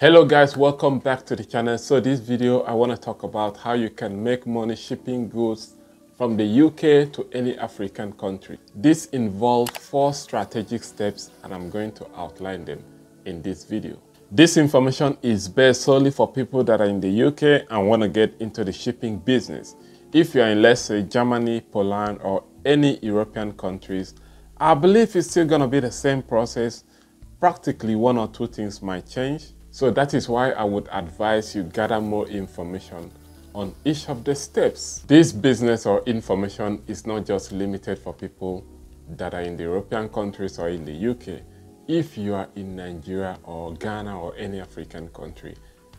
Hello guys, welcome back to the channel. So this video I want to talk about how you can make money shipping goods from the UK to any African country. This involves 4 strategic steps and I'm going to outline them in this video. This information is based solely for people that are in the UK and want to get into the shipping business. If you're in, let's say, Germany, Poland, or any European countries, I believe it's still going to be the same process. Practically 1 or 2 things might change. So that is why I would advise you gather more information on each of the steps. This business or information is not just limited for people that are in the European countries or in the UK. If you are in Nigeria or Ghana or any African country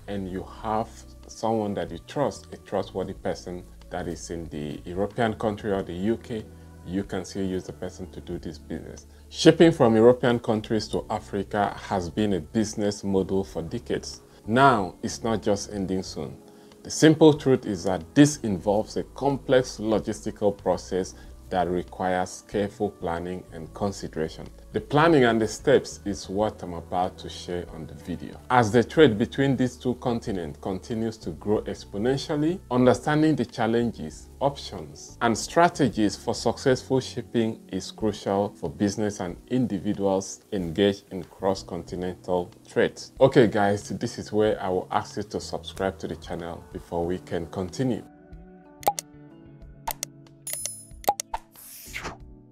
and you have someone that you trust, a trustworthy person that is in the European country or the UK, you can still use the person to do this business. Shipping from European countries to Africa has been a business model for decades. Now, it's not just ending soon. The simple truth is that this involves a complex logistical process that requires careful planning and consideration. The planning and the steps is what I'm about to share on the video. As the trade between these 2 continents continues to grow exponentially, understanding the challenges, options, and strategies for successful shipping is crucial for business and individuals engaged in cross-continental trades. Okay guys, this is where I will ask you to subscribe to the channel before we can continue.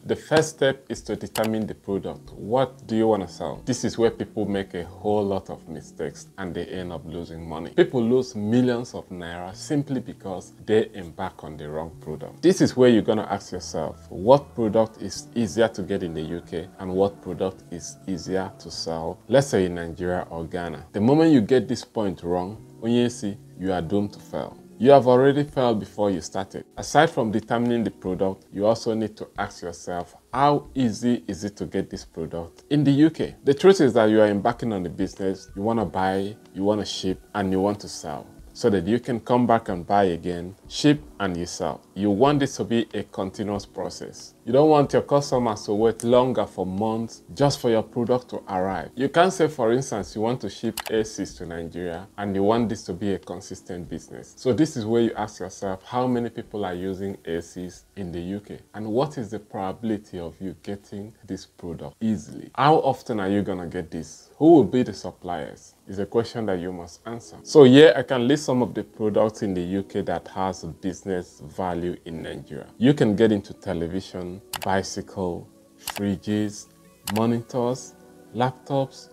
The first step is to determine the product. What do you want to sell? This is where people make a whole lot of mistakes and they end up losing money. People lose millions of naira simply because they embark on the wrong product. This is where you're going to ask yourself, what product is easier to get in the UK and what product is easier to sell, let's say in Nigeria or Ghana. The moment you get this point wrong, you are doomed to fail. You have already failed before you started. Aside from determining the product, you also need to ask yourself, how easy is it to get this product in the UK? The truth is that you are embarking on the business, you want to buy, you want to ship, and you want to sell, so that you can come back and buy again, ship, and you sell. You want this to be a continuous process. You don't want your customers to wait longer for months just for your product to arrive. You can say, for instance, you want to ship ACs to Nigeria and you want this to be a consistent business. So this is where you ask yourself, how many people are using ACs in the UK? And what is the probability of you getting this product easily? How often are you going to get this? Who will be the suppliers? Is a question that you must answer. So here I can list some of the products in the UK that has a business value in Nigeria. You can get into television, bicycle, fridges, monitors, laptops,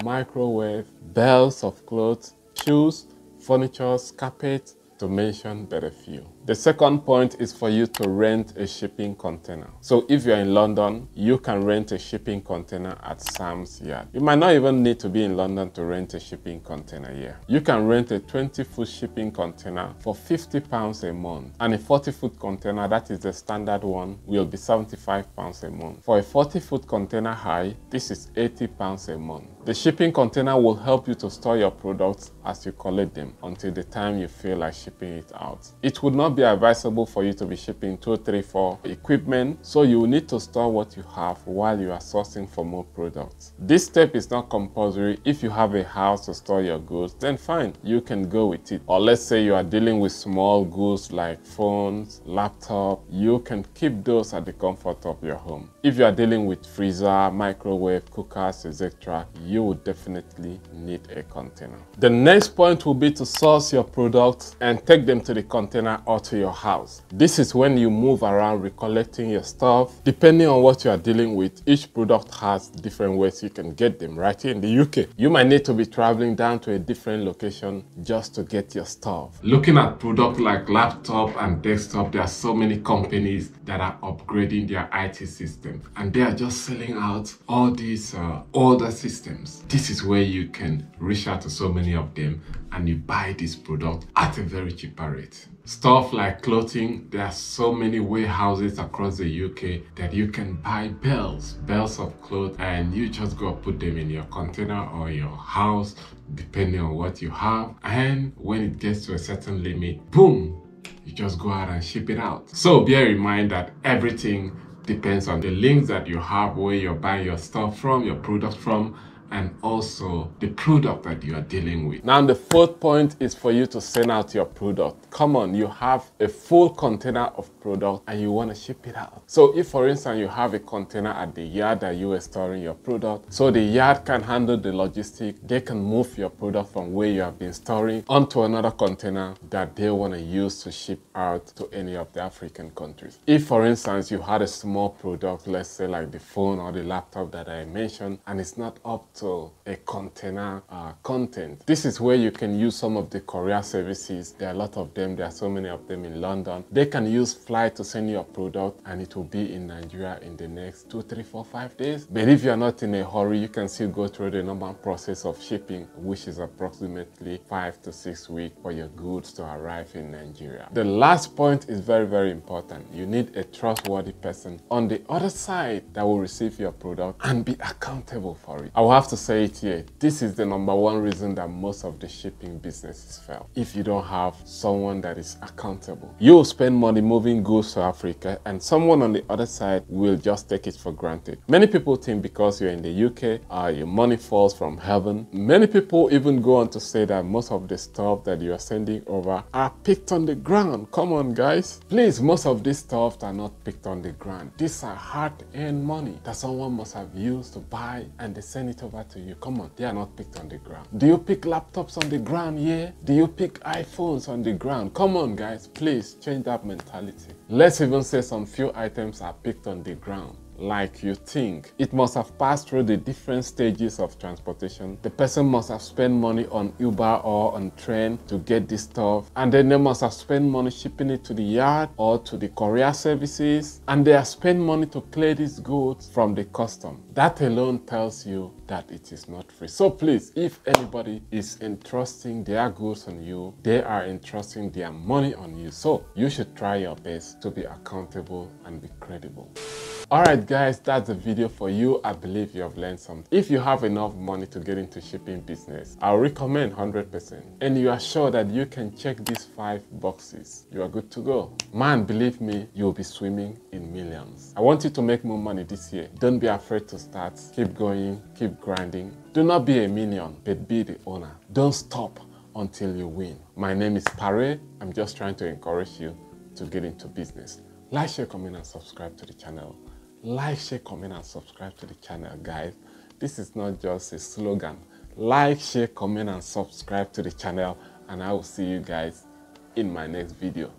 microwave, belts of clothes, shoes, furniture, carpet, to mention but a few. The second point is for you to rent a shipping container. So if you're in London, you can rent a shipping container at Sam's Yard. You might not even need to be in London to rent a shipping container here. You can rent a 20-foot shipping container for £50 a month. And a 40-foot container, that is the standard one, will be £75 a month. For a 40-foot container high, this is £80 a month. The shipping container will help you to store your products as you collect them until the time you feel like shipping it out. It would not be advisable for you to be shipping 2, 3, 4 equipment, so you will need to store what you have while you are sourcing for more products. This step is not compulsory. If you have a house to store your goods, then fine, you can go with it. Or let's say you are dealing with small goods like phones, laptop, you can keep those at the comfort of your home. If you are dealing with freezer, microwave, cookers, etc., you would definitely need a container. The next point will be to source your products and take them to the container or to your house. This is when you move around recollecting your stuff. Depending on what you are dealing with, each product has different ways you can get them. Right here in the UK, you might need to be traveling down to a different location just to get your stuff. Looking at products like laptop and desktop, there are so many companies that are upgrading their IT system and they are just selling out all these older systems. This is where you can reach out to so many of them and you buy this product at a very cheaper rate. Stuff like clothing, there are so many warehouses across the UK that you can buy belts of clothes, and you just go put them in your container or your house, depending on what you have. And when it gets to a certain limit, boom, you just go out and ship it out. So bear in mind that everything depends on the links that you have, where you're buying your stuff from, your product from, and also the product that you are dealing with. Now, the fourth point is for you to send out your product. Come on, you have a full container of product and you want to ship it out. So if, for instance, you have a container at the yard that you are storing your product, so the yard can handle the logistics, they can move your product from where you have been storing onto another container that they want to use to ship out to any of the African countries. If, for instance, you had a small product, let's say like the phone or the laptop that I mentioned, and it's not up to a container content, this is where you can use some of the courier services. There are a lot of them. There are so many of them in London. They can use flight to send you a product and it will be in Nigeria in the next 2, 3, 4, 5 days. But if you're not in a hurry, you can still go through the normal process of shipping, which is approximately 5 to 6 weeks for your goods to arrive in Nigeria. The last point is very, very important. You need a trustworthy person on the other side that will receive your product and be accountable for it. I will have to say it here. This is the number one reason that most of the shipping businesses fail. If you don't have someone that is accountable, you will spend money moving goods to Africa and someone on the other side will just take it for granted. Many people think because you're in the UK, your money falls from heaven. Many people even go on to say that most of the stuff that you are sending over are picked on the ground. Come on, guys. Please, most of these stuff are not picked on the ground. These are hard-earned money that someone must have used to buy and they send it over to you. Come on, they are not picked on the ground. Do you pick laptops on the ground? Yeah. Do you pick iPhones on the ground? Come on, guys, please change that mentality. Let's even say some few items are picked on the ground. Like you think. It must have passed through the different stages of transportation. The person must have spent money on Uber or on train to get this stuff, and then they must have spent money shipping it to the yard or to the courier services, and they have spent money to clear these goods from the custom. That alone tells you that it is not free. So please, if anybody is entrusting their goods on you, they are entrusting their money on you. So you should try your best to be accountable and be credible. Alright guys, that's the video for you. I believe you have learned something. If you have enough money to get into shipping business, I'll recommend 100%. And you are sure that you can check these 5 boxes, you are good to go. Man, believe me, you'll be swimming in millions. I want you to make more money this year. Don't be afraid to start. Keep going, keep grinding. Do not be a minion, but be the owner. Don't stop until you win. My name is PaRay. I'm just trying to encourage you to get into business. Like, share, comment, and subscribe to the channel. Like, share, comment, and subscribe to the channel, guys. This is not just a slogan. Like, share, comment, and subscribe to the channel, and I will see you guys in my next video.